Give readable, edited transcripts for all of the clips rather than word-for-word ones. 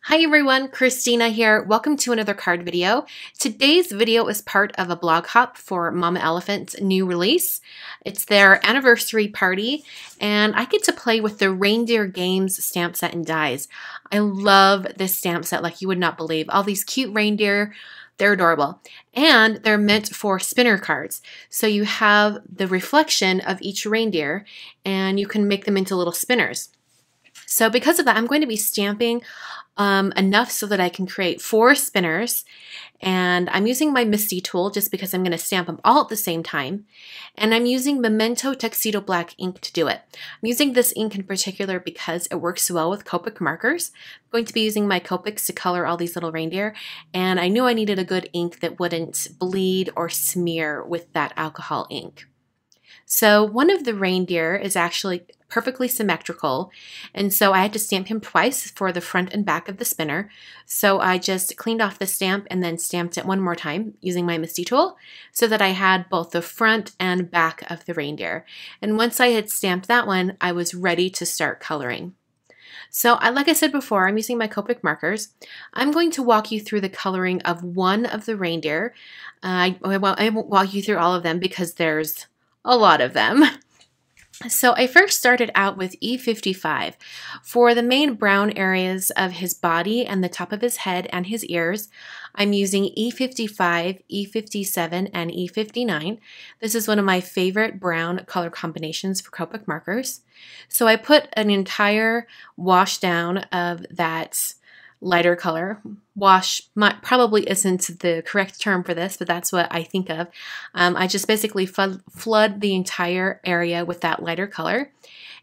Hi everyone, Christina here. Welcome to another card video. Today's video is part of a blog hop for Mama Elephant's new release. It's their anniversary party and I get to play with the Reindeer Games stamp set and dies. I love this stamp set like you would not believe. All these cute reindeer, they're adorable. And they're meant for spinner cards. So you have the reflection of each reindeer and you can make them into little spinners. So because of that, I'm going to be stamping enough so that I can create 4 spinners, and I'm using my MISTI tool just because I'm going to stamp them all at the same time, and I'm using Memento Tuxedo Black ink to do it. I'm using this ink in particular because it works well with Copic markers. I'm going to be using my Copics to color all these little reindeer, and I knew I needed a good ink that wouldn't bleed or smear with that alcohol ink. So one of the reindeer is actually perfectly symmetrical, and so I had to stamp him twice for the front and back of the spinner. So I just cleaned off the stamp and then stamped it one more time using my MISTI tool so that I had both the front and back of the reindeer. And once I had stamped that one, I was ready to start coloring. So like I said before, I'm using my Copic markers. I'm going to walk you through the coloring of one of the reindeer. I won't walk you through all of them because there's a lot of them. So I first started out with E55. For the main brown areas of his body and the top of his head and his ears, I'm using E55, E57, and E59. This is one of my favorite brown color combinations for Copic markers. So I put an entire wash down of that lighter color. Wash probably isn't the correct term for this, but that's what I think of. I just basically flood the entire area with that lighter color.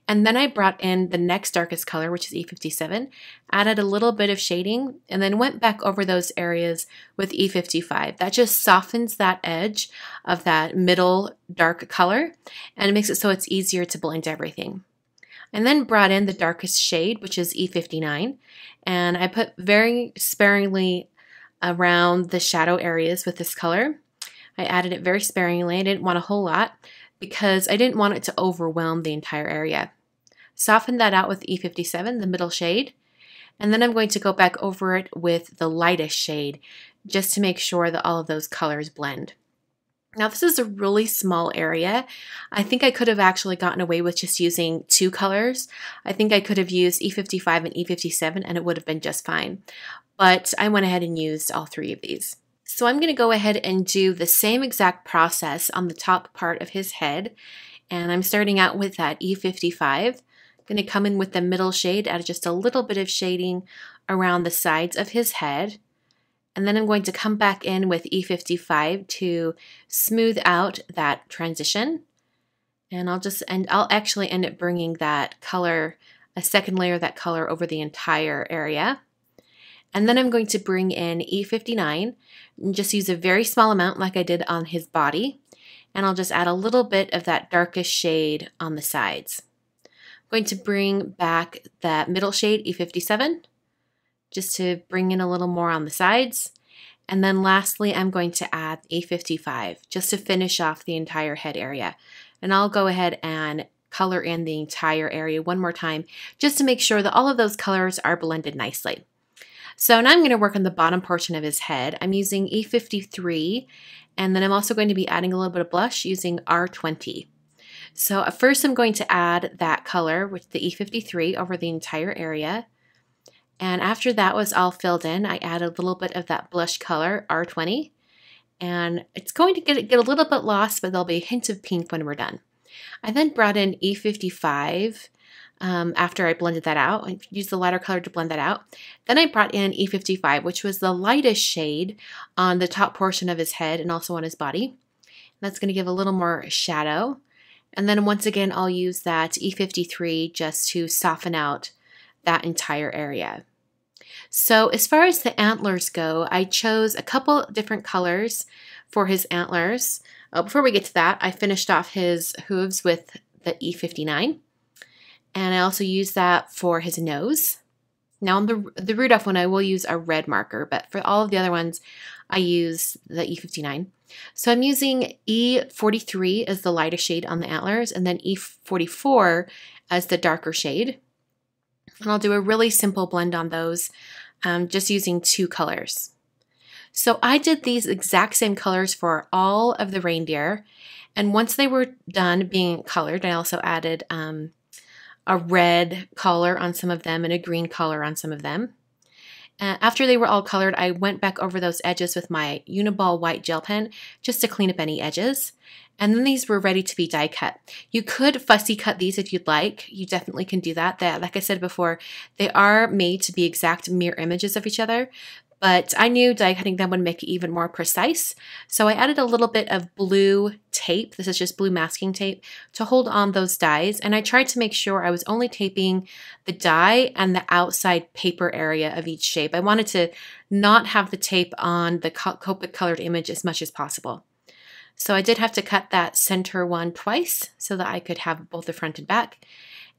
And then I brought in the next darkest color, which is E57, added a little bit of shading, and then went back over those areas with E55. That just softens that edge of that middle dark color and it makes it so it's easier to blend everything. And then brought in the darkest shade, which is E59, and I put very sparingly around the shadow areas with this color. I added it very sparingly. I didn't want a whole lot because I didn't want it to overwhelm the entire area. Softened that out with E57, the middle shade, and then I'm going to go back over it with the lightest shade just to make sure that all of those colors blend. Now this is a really small area. I think I could have actually gotten away with just using 2 colors. I think I could have used E55 and E57 and it would have been just fine. But I went ahead and used all 3 of these. So I'm going to go ahead and do the same exact process on the top part of his head. And I'm starting out with that E55. I'm going to come in with the middle shade, add just a little bit of shading around the sides of his head. And then I'm going to come back in with E55 to smooth out that transition. And I'll actually end up bringing that color, a second layer of that color over the entire area. And then I'm going to bring in E59 and just use a very small amount like I did on his body. And I'll just add a little bit of that darkest shade on the sides. I'm going to bring back that middle shade, E57. Just to bring in a little more on the sides. And then lastly, I'm going to add E55 just to finish off the entire head area. And I'll go ahead and color in the entire area one more time just to make sure that all of those colors are blended nicely. So now I'm going to work on the bottom portion of his head. I'm using E53 and then I'm also going to be adding a little bit of blush using R20. So first I'm going to add that color with the E53 over the entire area. And after that was all filled in, I added a little bit of that blush color, R20. And it's going to get a little bit lost, but there'll be a hint of pink when we're done. I then brought in E55 after I blended that out. I used the lighter color to blend that out. Then I brought in E55, which was the lightest shade on the top portion of his head and also on his body. That's going to give a little more shadow. And then once again, I'll use that E53 just to soften out that entire area. So as far as the antlers go, I chose a couple different colors for his antlers. Before we get to that, I finished off his hooves with the E59. And I also used that for his nose. Now on the Rudolph one, I will use a red marker, but for all of the other ones, I use the E59. So I'm using E43 as the lighter shade on the antlers, and then E44 as the darker shade. And I'll do a really simple blend on those. just using 2 colors. So I did these exact same colors for all of the reindeer. And once they were done being colored, I also added a red color on some of them and a green color on some of them. After they were all colored, I went back over those edges with my Uniball white gel pen just to clean up any edges. And then these were ready to be die cut. You could fussy cut these if you'd like. You definitely can do that. Like I said before, they are made to be exact mirror images of each other. But I knew die cutting them would make it even more precise. So I added a little bit of blue tape, this is just blue masking tape, to hold on those dies. And I tried to make sure I was only taping the die and the outside paper area of each shape. I wanted to not have the tape on the Copic colored image as much as possible. So I did have to cut that center one twice so that I could have both the front and back.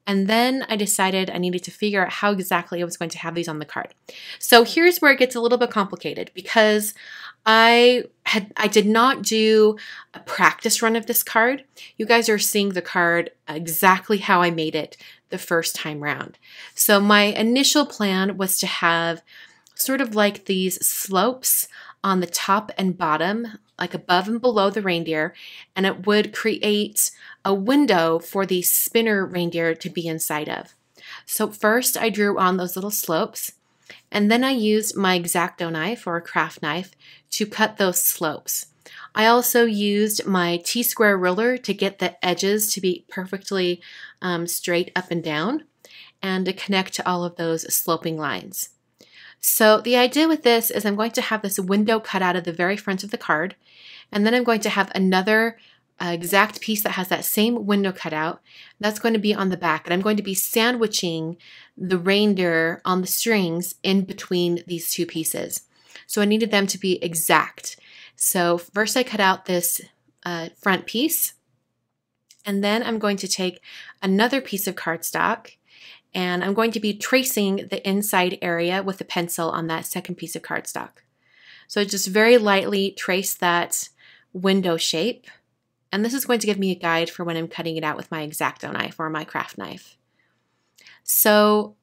And then I decided I needed to figure out how exactly I was going to have these on the card. So here's where it gets a little bit complicated because I did not do a practice run of this card. You guys are seeing the card exactly how I made it the first time round. So my initial plan was to have sort of like these slopes on the top and bottom, like above and below the reindeer, and it would create a window for the spinner reindeer to be inside of. So first I drew on those little slopes, and then I used my X-Acto knife or a craft knife to cut those slopes. I also used my T-square ruler to get the edges to be perfectly straight up and down and to connect to all of those sloping lines. So the idea with this is I'm going to have this window cut out of the very front of the card, and then I'm going to have another exact piece that has that same window cut out. That's going to be on the back, and I'm going to be sandwiching the reindeer on the strings in between these 2 pieces. So I needed them to be exact. So first I cut out this front piece, and then I'm going to take another piece of cardstock, and I'm going to be tracing the inside area with a pencil on that second piece of cardstock. So just very lightly trace that window shape. And this is going to give me a guide for when I'm cutting it out with my X-Acto knife or my craft knife. So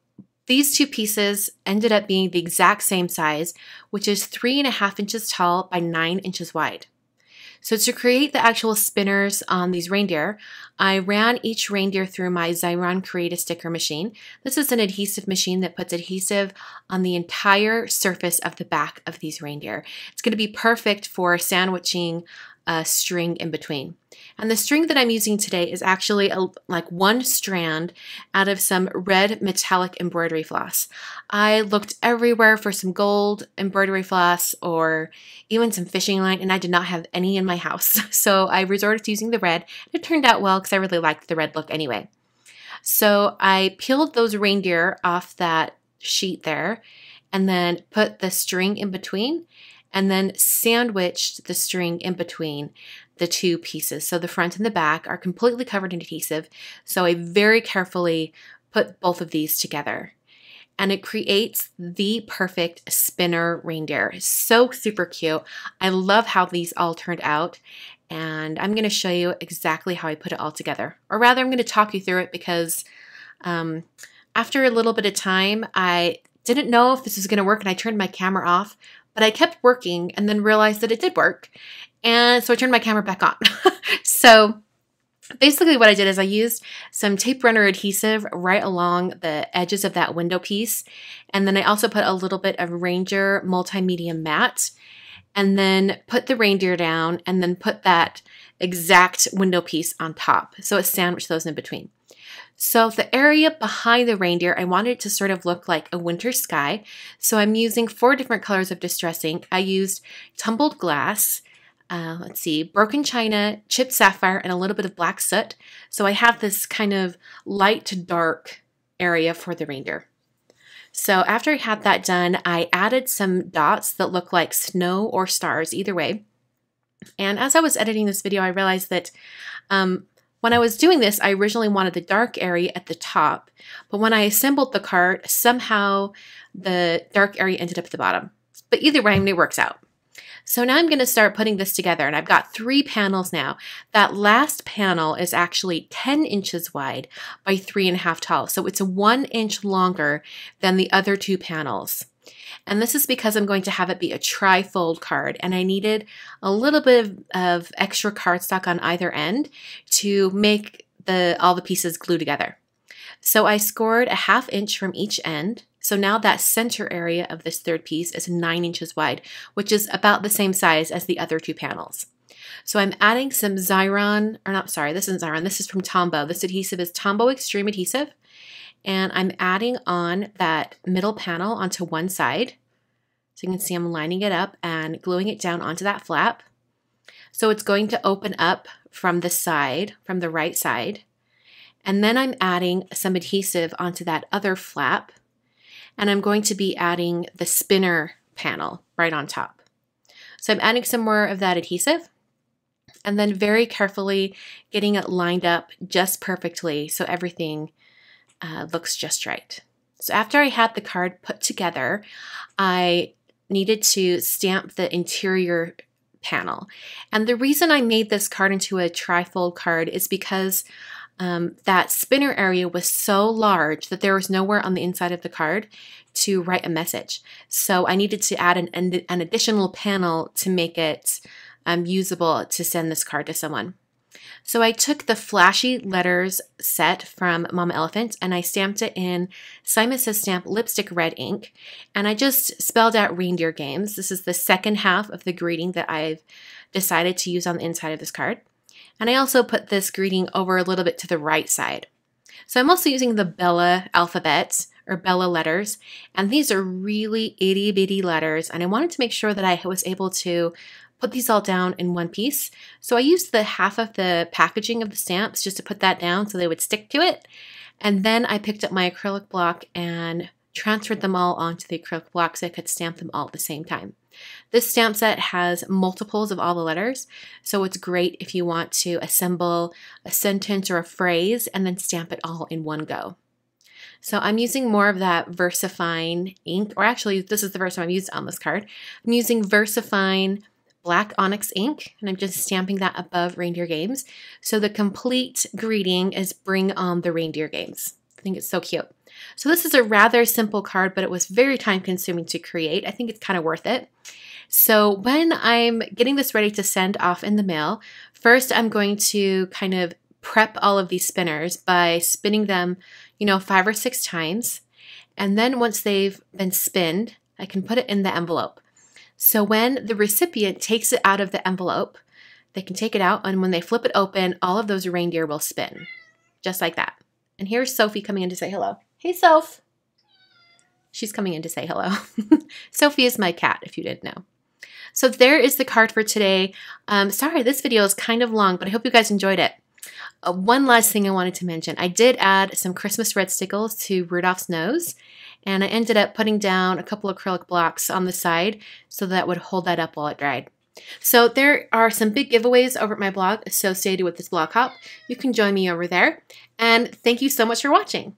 these 2 pieces ended up being the exact same size, which is 3.5 inches tall by 9 inches wide. So to create the actual spinners on these reindeer, I ran each reindeer through my Xyron Create a Sticker machine. This is an adhesive machine that puts adhesive on the entire surface of the back of these reindeer. It's going to be perfect for sandwiching a string in between. And the string that I'm using today is actually like 1 strand out of some red metallic embroidery floss. I looked everywhere for some gold embroidery floss or even some fishing line, and I did not have any in my house. So I resorted to using the red. It turned out well because I really liked the red look anyway. So I peeled those reindeer off that sheet there and then put the string in between and then sandwiched the string in between the 2 pieces. So the front and the back are completely covered in adhesive. So I very carefully put both of these together. And it creates the perfect spinner reindeer. So super cute. I love how these all turned out. And I'm going to show you exactly how I put it all together. Or rather, I'm going to talk you through it because after a little bit of time, I didn't know if this was going to work and I turned my camera off. But I kept working and then realized that it did work. And so I turned my camera back on. So basically what I did is I used some tape runner adhesive right along the edges of that window piece. And then I also put a little bit of Ranger Multimedia Matte and then put the reindeer down and then put that exact window piece on top. So it sandwiched those in between. So the area behind the reindeer, I wanted it to sort of look like a winter sky. So I'm using 4 different colors of Distress ink. I used Tumbled Glass, Broken China, Chipped Sapphire, and a little bit of Black Soot. So I have this kind of light to dark area for the reindeer. So after I had that done, I added some dots that look like snow or stars, either way. And as I was editing this video, I realized that when I was doing this, I originally wanted the dark area at the top, but when I assembled the card, somehow the dark area ended up at the bottom. But either way, it works out. So now I'm going to start putting this together, and I've got 3 panels now. That last panel is actually 10 inches wide by 3.5 tall, so it's 1 inch longer than the other 2 panels. And this is because I'm going to have it be a tri-fold card, and I needed a little bit of extra cardstock on either end to make all the pieces glue together. So I scored a 1/2 inch from each end. So now that center area of this third piece is 9 inches wide, which is about the same size as the other 2 panels. So I'm adding some Xyron, or not, sorry, this isn't Xyron, this is from Tombow. This adhesive is Tombow Extreme Adhesive. And I'm adding on that middle panel onto one side. So you can see I'm lining it up and gluing it down onto that flap. So it's going to open up from the side, from the right side. And then I'm adding some adhesive onto that other flap. And I'm going to be adding the spinner panel right on top. So I'm adding some more of that adhesive and then very carefully getting it lined up just perfectly so everything looks just right. So after I had the card put together, I needed to stamp the interior panel. And the reason I made this card into a tri-fold card is because that spinner area was so large that there was nowhere on the inside of the card to write a message. So I needed to add an additional panel to make it usable to send this card to someone. So I took the flashy letters set from Mama Elephant and I stamped it in Simon Says Stamp lipstick red ink, and I just spelled out Reindeer Games. This is the second half of the greeting that I've decided to use on the inside of this card. And I also put this greeting over a little bit to the right side. So I'm also using the Bella alphabet, or Bella letters, and these are really itty bitty letters, and I wanted to make sure that I was able to put these all down in one piece. So I used the half of the packaging of the stamps just to put that down so they would stick to it. And then I picked up my acrylic block and transferred them all onto the acrylic block so I could stamp them all at the same time. This stamp set has multiples of all the letters, so it's great if you want to assemble a sentence or a phrase and then stamp it all in one go. So I'm using more of that VersaFine ink, or actually this is the first time I've used it on this card. I'm using VersaFine black onyx ink, and I'm just stamping that above Reindeer Games. So the complete greeting is Bring on the Reindeer Games. I think it's so cute. So this is a rather simple card, but it was very time consuming to create. I think it's kind of worth it. So when I'm getting this ready to send off in the mail, first I'm going to kind of prep all of these spinners by spinning them, 5 or 6 times. And then once they've been spinned, I can put it in the envelope. So when the recipient takes it out of the envelope, they can take it out, and when they flip it open, all of those reindeer will spin, just like that. And here's Sophie coming in to say hello. Hey, Soph. She's coming in to say hello. Sophie is my cat, if you didn't know. So there is the card for today. Sorry, this video is kind of long, but I hope you guys enjoyed it. One last thing I wanted to mention. I did add some Christmas red stickles to Rudolph's nose, and I ended up putting down a couple of acrylic blocks on the side so that would hold that up while it dried. So there are some big giveaways over at my blog associated with this blog hop. You can join me over there. And thank you so much for watching.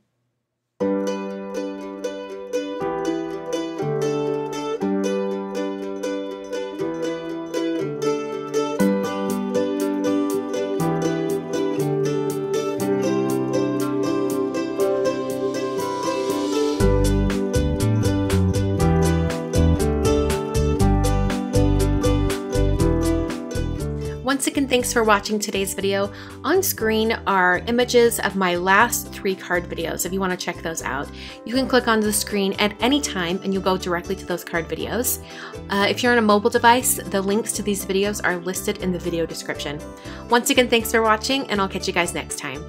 Once again, thanks for watching today's video. On screen are images of my last 3 card videos. If you want to check those out, you can click on the screen at any time and you'll go directly to those card videos. If you're on a mobile device, the links to these videos are listed in the video description. Once again, thanks for watching, and I'll catch you guys next time.